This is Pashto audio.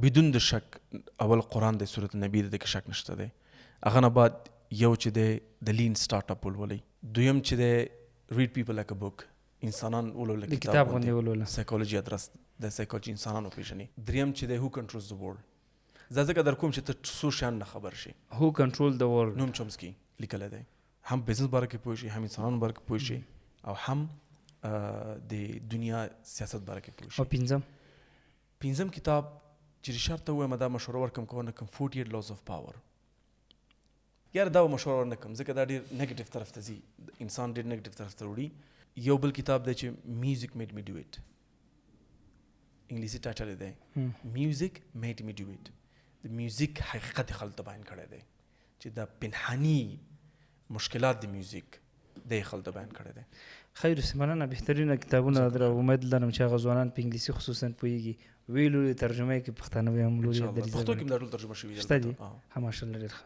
بدون د شک اول قرآن دی صورت نبی دی کې شک نشته دی. هغه نه بعد یو چې دی د لین سټارټ اپ ولولئ. دویم چې دی ریډ پیپل لایک ا بوک، انسانان ولوله د کتاب غوندې ولوله. سایکولوژي ادرس د سایکولوژي انسانان وپېژني. دریم چې دی هو کنټرولز د ورلد. زه ځکه در کوم چې ته څو شیان نه خبر شي. هو کنټرول د ورلد نوم چومسکي لیکلی دی. هم بزنس باره کې پوه شي، هم انسانانو باره کې پوه شي، او هم د دنیا سیاست باره کې پوه شي. او پنځم کتاب چې ریشارډ ته ووایم دا مشوره ورکړم که ونه کړم 48 laws of power. یاره دا به مشوره ورنه کړم ځکه دا ډېر نیګیټیو طرف ته ځي، انسان ډېر نیګیټیو طرف ته وړي. یو بل کتاب دی چې میوزک میډ می ډو اټ، انګلیسي ټایټل یې دی میوزک میډ می ډو اټ. د میوزک حقیقت یې خلکو ته بیان کړی دی چې دا پنهاني مشکلات د میوزک د یې خلکو ته بیان کړی دی. خیر مننه، بهترینه کتابونه در امید لرم چې هغه ځوانان په انګلیسي خصوصا پوهېږي، ویلو ترجمه یې کې پښتانه به هم لولي. پښتو کې هم دا ټول ترجمه شوي شته دي؟ ها ماشاءالله ډېر ښه.